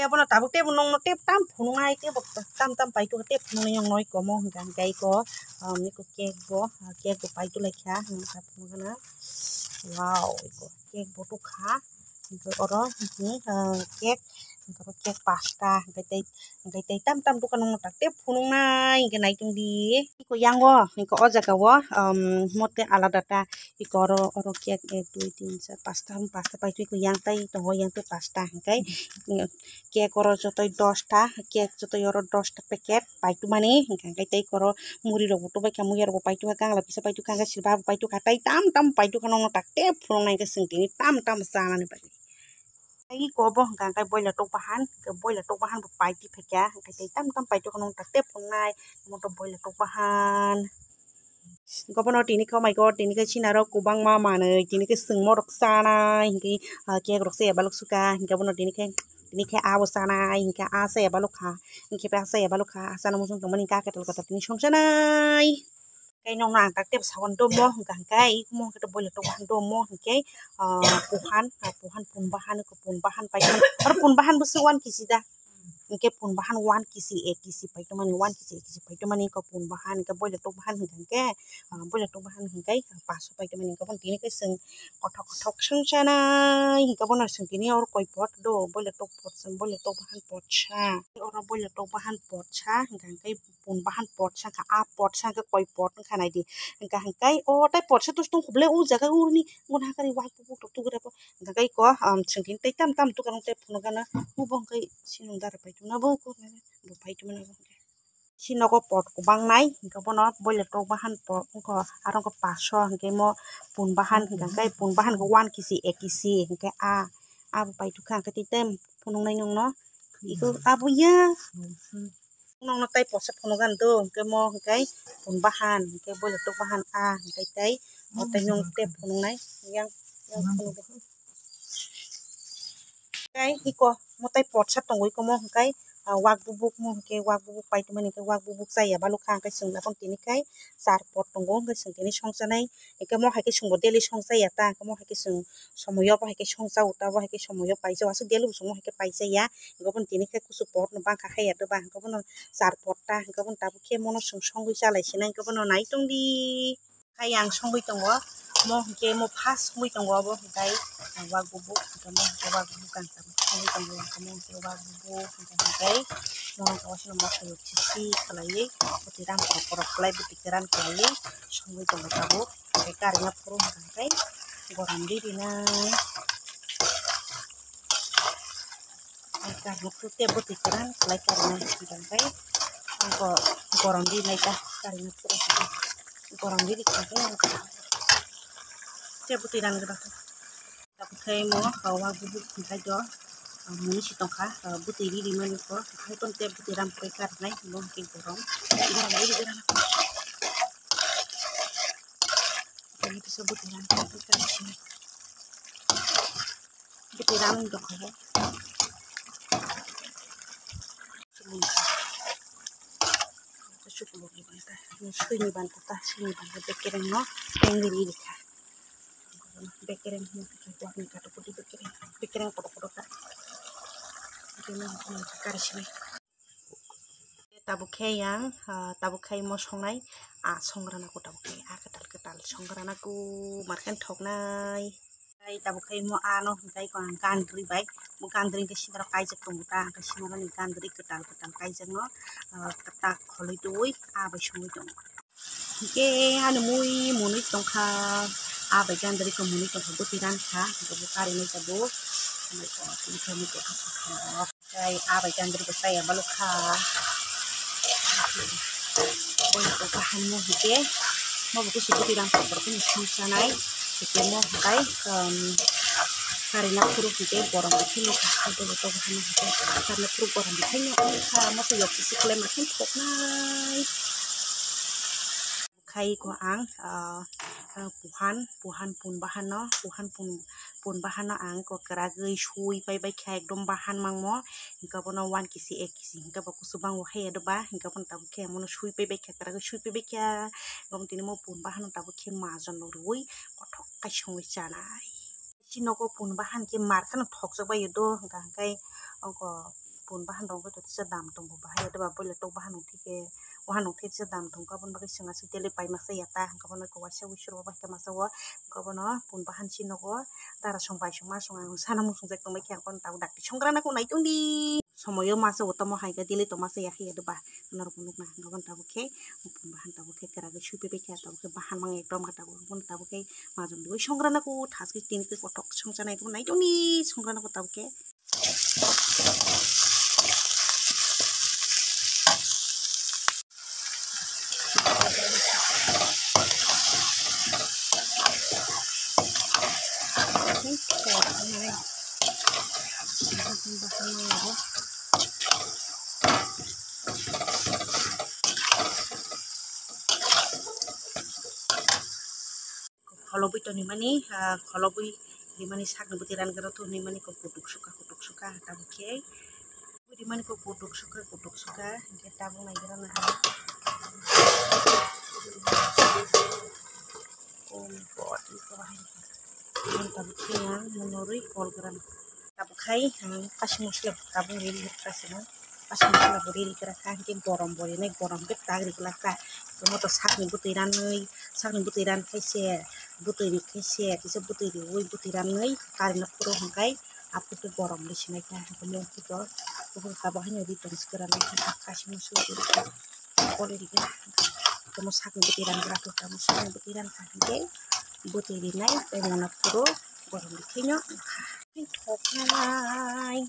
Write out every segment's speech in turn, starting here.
Apa na tabuk te bunong no te tam phunung ai te bok tam tam pai tu te phunung yang noi ko mo gan gai ko ni ko cake ko pai tu lai kha ta phunung na wow ko cake bo tu kha ko oro ni cake pasta gai te tam tam tu kan no tak te phunung nai ga nai tung di ko yang wo ni ko oja ka wo mote alada ta iko oro cake 1 2 3 4 pasta pai tu ko yang tai to yang tu pasta kai cake oro jotoi 10 ta cake jotoi oro 10 ta packet pai tu mani kai tai koro muri ro to bai kamu ro pai tu kang la bisa pai tu kang ga silba pai tu katai tam tam pai tu kan no tak te phunung nai ga singti ni tam tam sa na ni pai ai ko bo kai boiler tok bahan bu pai ti phekya kai tai tam tam pai tu kan no tak te phunung nai mo to boiler tok bahan gobono tini ko mai go tini ka chinaro kubang mama nei tini ke singmo rok sana hingi ke rok se balok suka gobono tini ke awo sana hinga ase balok kha hingi pa ase balok kha asana musung tongmani ka katal tini songsanai kai nong nang tak tep sawan do mo hingkang kai mo ke boiler to bahan do mo hingke puhan pun bahan pai pun bahan busuan kisida hingke pun bahan 1 kisi 1 kisi pai to mani 1 kisi 1 kisi pai to mani ko pun bahan ke boiler to bahan hingkang ke boiler to bahan hingkai paso pai to mani ko pon tini ke sing kothok sing chana hingka bono sing tini or koi pot do boiler to pot sing boiler to bahan pot cha or boiler to bahan pot cha hingkang kai pun bahan pot cha ka a pot cha ka koi pot khanai di hingkai o tai pot cha to tung khuble u jaga urni ngon ha kari wa pu to tu gra po hingkai ko sing tin tai tam tam tu kan te phun kana u bong kai sinung dar pai tu na bo ko bo pai tu na sinoko pot ko bang nai hingka bono boiler to bahan pot ko arong ko paso hingke mo pun bahan hingkai pun bahan ko 1 kisi 1 kisi hingke a pai tu khang ka ti tem phunung nai nong no iko abu ya nong no tai pot sa phunung gan do hingke mo hingkai pun bahan hingke boiler to bahan a hingkai tai o tai nong te phunung nai yang phunung kai iko mo tai pot sa tongoi ko mo hingkai wak bubuk mo hingke wak bubuk pai tu mani ke wak bubuk saya balok khang kai sing lapon tini kai sar pot tongo hingke sing tini songsanai hingke mo hai ke sing bo daily songsaya ta mo hai ke sing somoyo bo hai ke songsa uta bo hai ke somoyo paisa asu daily song hai ke paisa ya hingke pon tini ke kusu pot no bang kha khaya to ba hingke pon sar pot ta hingke pon tabu ke mono songoi jalai sinai hingke pon nai tong di kai yang songoi tongo mo hingke mo fast songoi tongo bo hingkai wak bubuk hingke mo wak bubuk kan songoi tongo mo hingke wak bubuk hingkai mo kawasan mo sayo chisi kalai butiran porok kalai butiran kalai songoi tongo tabu hingke karinga puro hingkai goram di dinai karena putih butiran kalai karena hingkai angko goram di nai ta karina puro goram di kalai te butiran ga tapi kai mo wak bubuk hingkai jo muni si tongkha butiri di mani ko hai kon te butiran prekar nai mo ke goram di diran ini bisa butiran prekar sini butiran do kho cukup lagi banta sini banta sini banta bekereng no yang diri dikha bekereng mo buat ni kato putih bekereng podo ta ini kar sini tabukai yang tabukai mo songnai songrana ko tabukai ketal songrana ko markan thoknai ai tabukai mo ano hingkai ko gandri bai mo gandri ke sinara kaijak tongta ke sinara ni gandri ketal kaijak no kata kholoi doi bai songoi dong hingke anu muni tongkha bai gandri ko muni tongkha butiran kha hingke bo kari nai tabo mai ko hingke mo ko kai bai gandri ko saya balok kha boiler to bahan mo hingke mo ko butiran ko ni songsanai hingke mo hingkai karena puro hingke goram bithai boiler to bahan hingke karena puro goram bithai no kha mo ko yok kisi klem makin thoknai kai ko ang puhan pun bahan no pun bahan no ang ko keragoi shui pai kha ekdom bahan mangmo hingka bono 1 kisi 1 kisi hingka bo kusubang wo hai do ba hingka bon tabu khe mono shui pai kha keragoi shui pai kha gom tini mo pun bahan no tabu khe majon no rui kothok kai songoi chanai sinoko pun bahan ke markan thokjak bai do hingka kai angko pun bahan dong ko to sedam tong ko bahaya de ba boile to bahan ong thike bahan ong thike sedam tong ka bon ba singa su tele pai masa yata ka bon ko wasa wisur ba ka masa wa ka bon pun bahan sino ko tara song pai song ma song ang sana mu song jek tong ba kyang kon tau dak songrana ko nai tong di somoyo masa utamo hai ka dili to masa yakhi de ba nor bunuk na ka bon tabu ke pun bahan tabu ke kara ge supe pe kya tabu ke bahan mang ekdom ka tabu bon tabu ke ma jong di songrana ko thas ke tin ke kotok song janai ko nai tong di songrana ko tabu ke kalau itu nih mani kalau di mani sak nih butiran karo tuh nih mani ko kutuk suka tabu ke di mani ko kutuk suka kita bung lagi karena buat itu tabu ke yang menurui kol geran tabu kai kasih muslim tabu rili kasih kasih muslim rili kira kan gorom boleh nih gorom ke tagri kelaka cuma tuh sak nih butiran kaisir butiri kaisir bisa butiri woi butiran nih karena puro hangkai aku tuh gorom di sini kan kemudian itu bukan kabahnya di tengah sekarang kasih muslim boleh dikira kamu sak nih butiran berapa kamu sak nih butiran kan butiri nih pengen puro gorom di kenya thok nai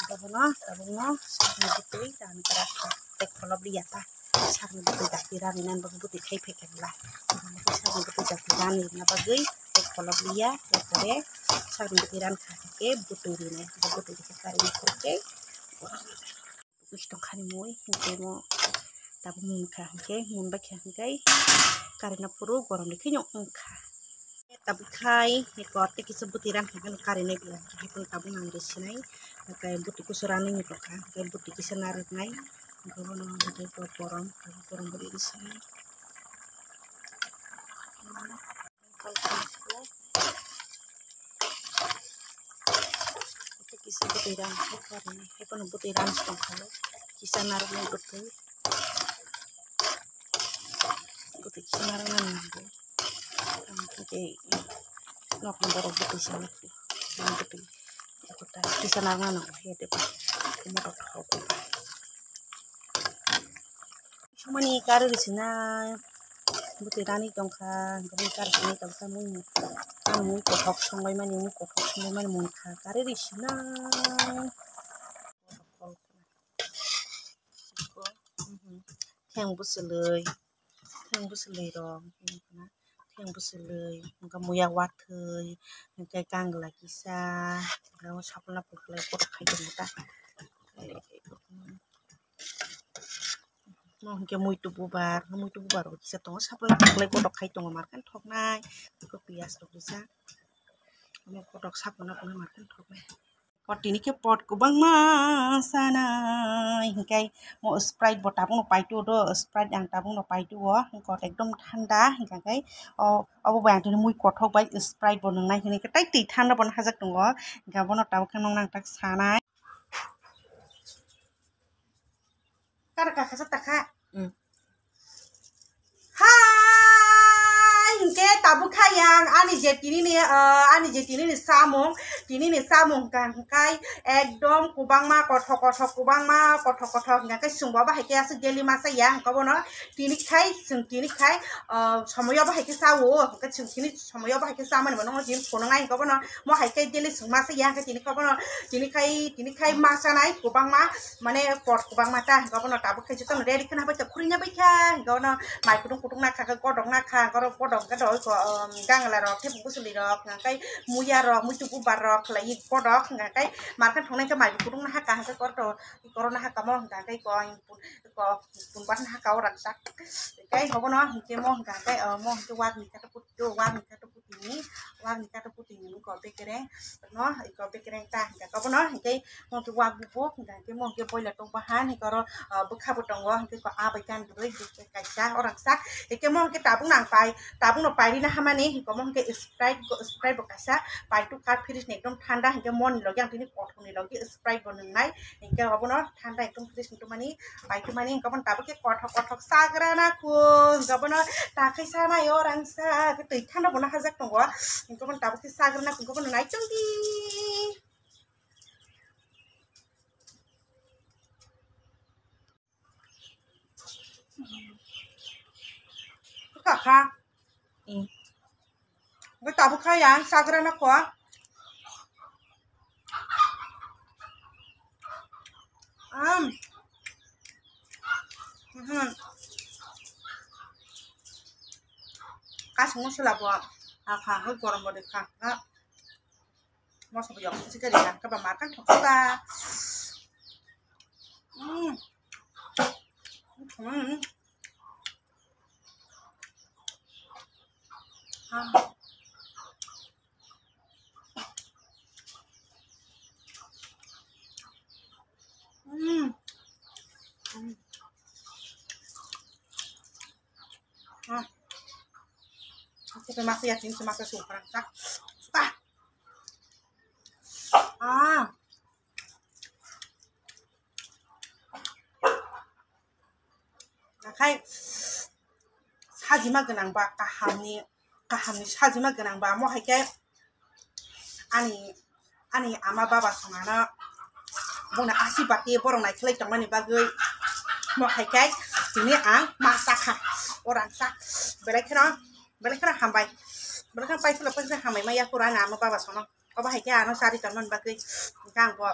tabung sak nih butiri dan berapa tek kalau beli apa sak nih butiri dakiran ini bagi butiri kai peken lah sak nih butiri dakiran ini bagi tek kalau beli ya kore sak nih butiran kake butiri nih butiri kari nih kore gusto kan moi hindi mo tabung mun kake mun ba kake karena puro gorom di kenya tabu kai ikote kisa butiran kan karine bilang pun tabung nang resinai kayak buti kusurani nih kan kayak buti kisa narik nai kalau nang buti porong beri di sini buti kisa butiran karine pun butiran setong kalau kisa narik nih buti kisa narik nang okay nok borok buti sana yang buti kita bisa nangan ya deh cuma tahu cuma nih kari di sini buti rani dong kan kari sini dong kan kamu kotok songai mana ini kotok songai mana mau kari di sini yang buselui dong yang buselui nggak mau ya water kayak kang lagi sa kalau sapna pulai kotak kayak gitu mau kayak mau itu bubar bisa tong sapna pulai kotak kayak tong makan thok nai itu pias tuh bisa mau kotak sapna pulai makan thok nai pot ini ke pot kubang masana hingkai mau sprite bot tabung pai tu do sprite yang tabung no pai tu wo kot ekdom thanda hingkai abo bang tu mui kothok bai sprite bo nang hini ketai ti thanda bon hajak dong hingka bono tabung kan nang tak sanai kar ka khasa taka hingke tabu kayang ani jetini ni samung kan kai ekdom kubang ma kothok hingkai sungba ba heke asu geli masa yang kabono tini kai samoyo ba heke sawo hingka tini samoyo ba heke samani bono jim konongai kabono mo heke geli sung masa yang ka tini kabono tini kai masa nai kubang ma mane pot kubang mata kabono tabu kai jutan ready kana ba kurinya ba kya kabono mai kutung na ka godong na ka godong ka doi ko gang la rok thep busuli rok ngai muya rok mutu bubar rok lai kodok ngai markan thongnai ka mai kutung na ka ka korto korona ha ka mo ngai ko pun ban ha ka rak sak kai hobono ke mo ngai mo ke wat ni ka put ini wang kita tuh putih ini có bekereng nó có bekereng ta có nó cái mau cái wang bubuk cái mau cái boy là trong bahan thì có bekah potong wah cái có abaikan rồi cái sa orang sa cái mau cái tabung nó pai đi na hama nih có mau cái sprite bekasa pai tu kat fridge nih একদম ঠান্ডা cái mon lo yang ini potong nih lo cái sprite bonengai cái apa nó ঠান্ডা একদম fridge itu mani pai tu mani kapan tabung cái kotak sagrana kun kapan nó takai sana yo orang sa cái tui ঠান্ডা bona hajak dong gua kapan tabung cái sagrana kun kapan naik cong di kakak gue tabuk kaya sagrana ko kasih musuh lah buat akak gue gorong bodoh kakak mau sebut yang sih kan ya kebermakan suka Kita masih yakin semasa super suka nakai sajima genang ba kahamni sajima genang ba mau haike ani ama baba songana buna asi bati borong nai klek tong mani bagai mau haike ini masak orang sak belekena hambai belekena pai pula pai hambai maya kurang ama baba sono apa haike ano sari kan bagai kang bo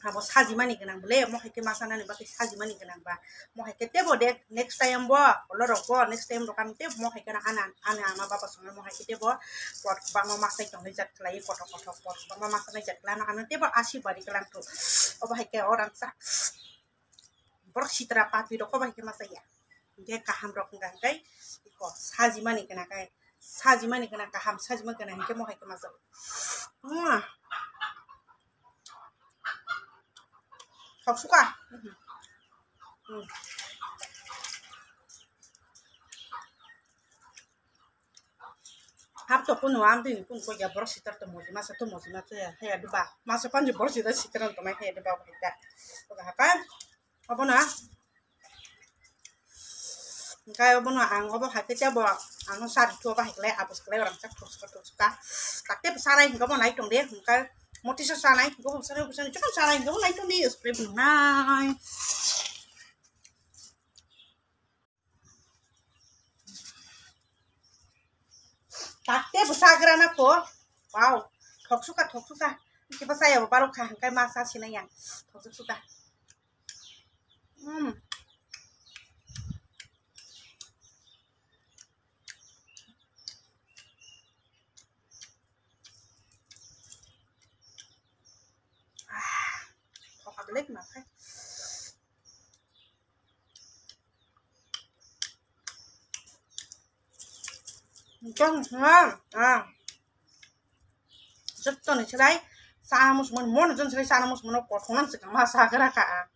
habo sajima ni genang bele mau haike masana ni bagai sajima ni genang ba mau haike tebo dek next time bo oloro bo next time dokan te mau haike na ana ama baba sono mau haike tebo pot bang mau masak tong jat klai kotok pot bang mau masak jat klana ana tebo asi bari kelang tu apa haike orang sak borok sitra papi do ko haike masaya dia kaham rok ngangkai iko sajima ni kena kaham sajima kena hike mau haike masuk Kau suka? Hap to pun wam din pun ko ya boros sitar to moji masa ya ya duba masa pan je boros sitar sitaran to mai ya duba kita oka hakan apa na kai apa na ang apa hake cha bo ang sar to ba hekle apus kle orang sak to suka takte sarai ko mo nai tong de kai motis sanai ko sarai cuma sarai ko nai tong di spray bunai takte besagrana ko wow thok suka kita saya baru kah kai masa sina yang thok suka Lek makan Chong rất to này đấy sa một món món dân chơi sa một món có không ăn sự mà sa cái ra cả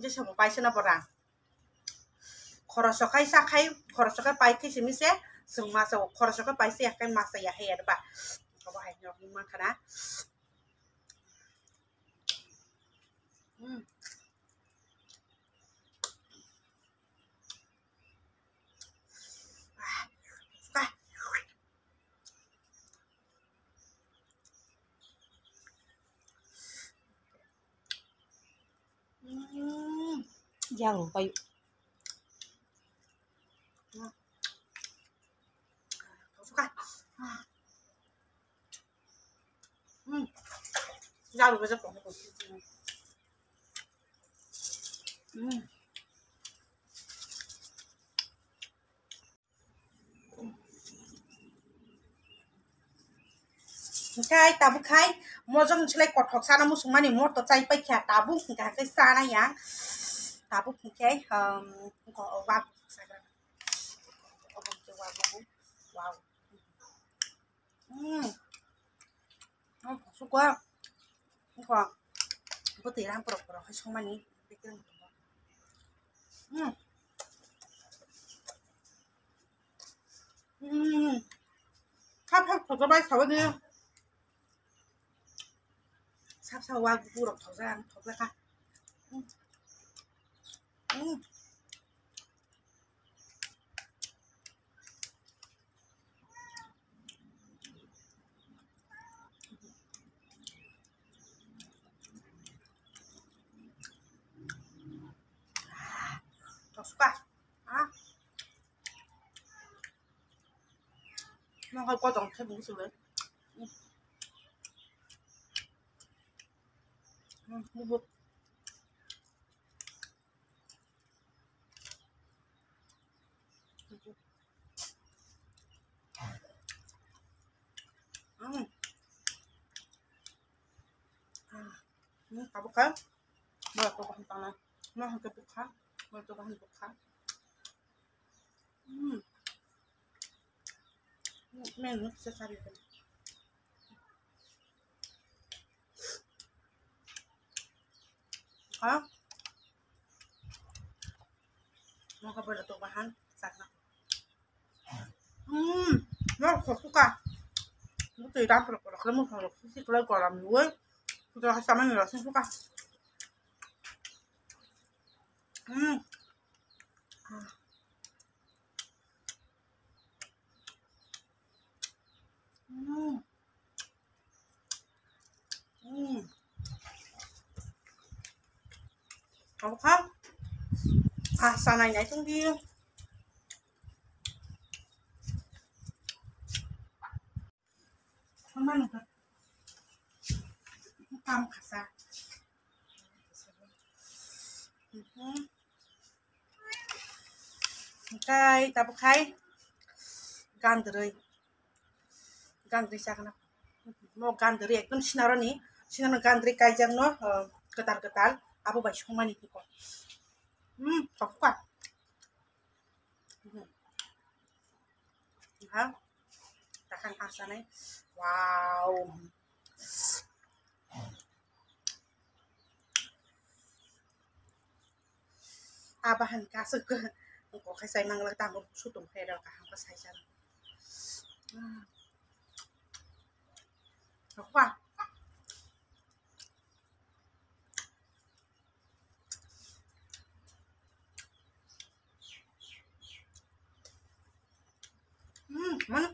Jadi sama paisa na porang khorosokai sakai khorosokai pai ke simise semasa khorosokai pai se akan masa ya he ada ba ko hai nyok ni man kana Yang bay suka Rau bây giờ có một Kai tabu khai mo jong chlai kot thok sana mu sungmani mo to chai pai kha tabu ka kai sana yang tabu kai ko wa sa ga wow suka ko có thể làm pro hay xong mà ní khắp khắp thật ra bay sáu đi sắp sau qua vụ đọc thật ra cả suka nó hơi quan trọng thêm một sự đấy Tá bom, cara? Bora, tô cortando, né? Não, tem pouco, bora, tô cortando pouco, menos, você sabe, hả? Nó có bơi là tô bahan, sạch nào. Nó khổ suka. Nó tùy đam được, nó một thằng xích lên còn làm nuôi. Tôi sao mấy người là xin suka. Không khác. Sau này nhảy xuống đi. Không ăn được. Không khả xa. Cái ta bốc khai. Gan sa kana. Mau gan dari ekdom sinaro ni. Sinaro gan dari kajang no ketal-ketal. Apa baik semua ni kok. Coklat. Ha? Takkan asa nih. Wow. Bahan kasih ke kok kai sai mang la tang ko su tum phe đâu cả không có sai chân. Coklat. Mana?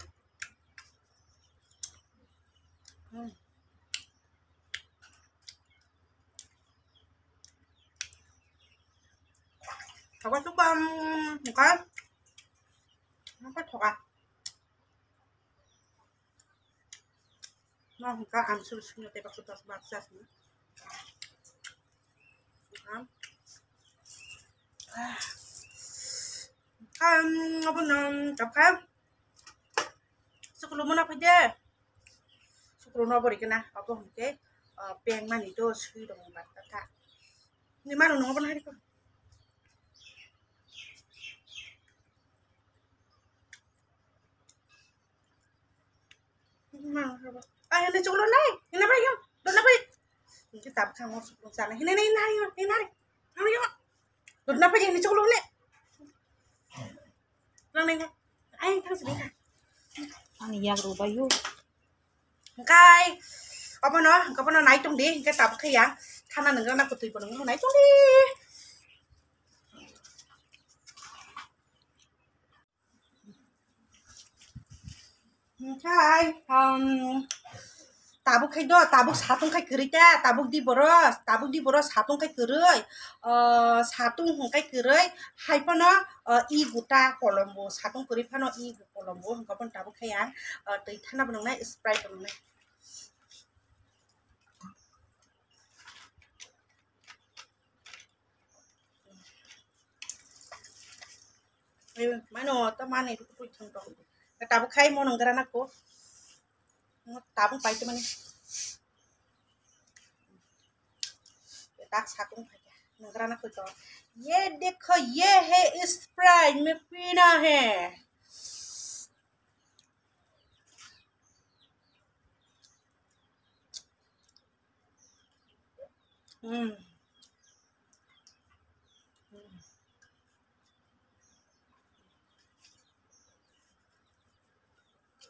Thật quá chúc một cái nó có thuộc nó không có ăn sữa sữa tây bắc sữa bạc sữa apa nam capcay sebelum apa aja sebelum apa dikena apa mungkin pengen itu sih dong kata ini mana nong apa hari itu ini culo naik ini apa ya don apa ini tab kamu sebelum sana ini don apa ya ini culo nih nih ayo thang sini kan anh yang rubah yuk cái apa nó nãy trong đi cái tập khi vậy thanh là đừng có tùy vào đừng có nãy trong đi cái Tabuk खाइदो ताबुक सातुं खाइ करिता Tabuk di boros सातुं खाइ करै सातुं हंखाइ करै हाइफानो इ गुटा कलम्बो सातुं करि फानो इ कलम्बो हंखाबन ताबुक खाया दै थाना बनंनाय स्प्राइट बनंनाय mana to mana itu tuh contoh tabu khai mau nongkrana ko tabung pai tu mana tak sakung pai नगराना कोई तो ये देखो ये है स्प्राइट में पीना है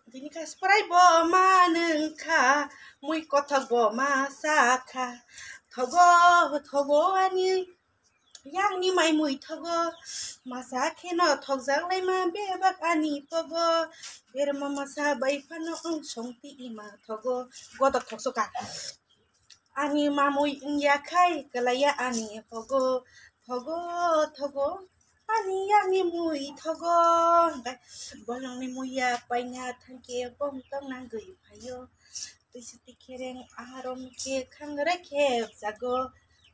Dini ka spray bo manengka mui ko thogo masaka thogo ani yang ni mai mui thogo masake no thogjang lai ma bebak ani pogo ber mama sa bai phano songti ima thogo go to thoksoka ani ma mui ingya khai kalaya ani pogo thogo ani yang mui thogo bolong ni mui ya painya thangke bom tong nang gui phayo tuisiti kereng arom ke khangre ke jago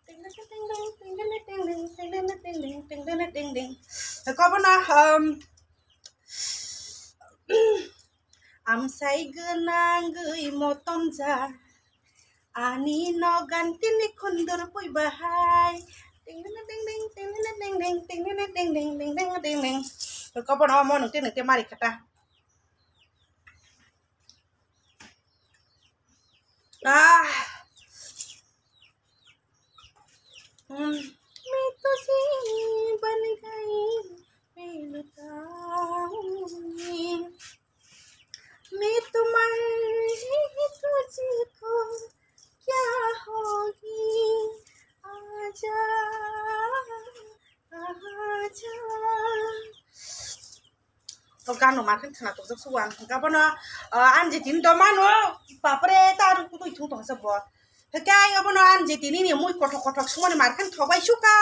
ting ding ting ding ting ding ting ding ting ding ting ding ting ding ting ding ko bana am sai genang gui motom ja ani no ganti ni khundur pui bahai ding ding ding ding ding ding ding ding ding ding ding ding ding ding ding ding ko bana mo nung te mari kata मैं तुझे बन गई मैं लुटाऊंगी मैं तुम्हारी तुझको क्या होगी आजा आजा तो गानो मारखन थाना तो जब सुवान गाबना आनजे दिन तो मानो बापरे तारु कुतु इथु तो सब Kaya gabono anje tini ni muy kotok semua markan thobai suka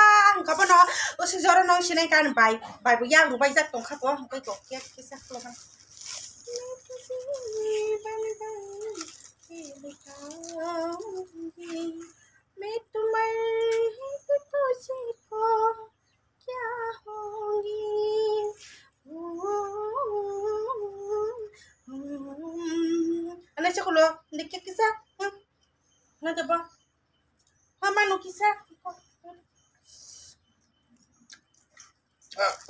gabono osi joro nong sinai kan bai bu yang rubai jak tong khapo koi ko ke kisa kloban मैं तुम्हारी तुझको क्या होगी ana chakolo ndike kisa na deba mama no kisa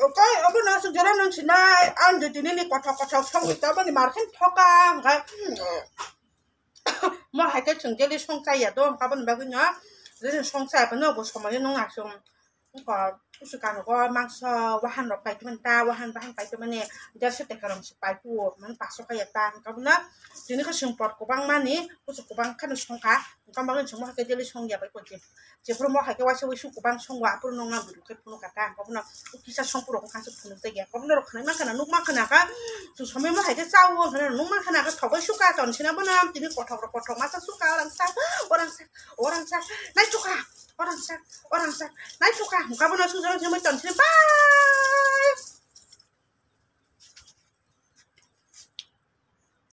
okay abu na su jara nang sinai anje tini ni kotok song ta bani marken thoka ga mo ha ke chung jeli song sai ya do ka ban ba nya re song sai ba no bo so ma no nga song ko su kan ko mang so wahan ro pai man ta wahan pai to mane jar se te karam se pai pu man pa so ka ya ta ka na tini ka sung pot ko bang mani ko bang kan song ka bang song ma ke jeli song ya bai ko je pro mo ha ke wa se wi su ko bang song wa pro no nga bu ke pu no ka ta ko na kisa song pro ko ka su pu no te ya ko na ro khana ma kana nuk ma kana ka su some mo ha ke sa wo kana nuk ma kana ka thobai su ka ton sina bana tini kotok ma sa su ka orang sa nai su ka orang sa nai su ka ka bana su jara se ma ton sina ba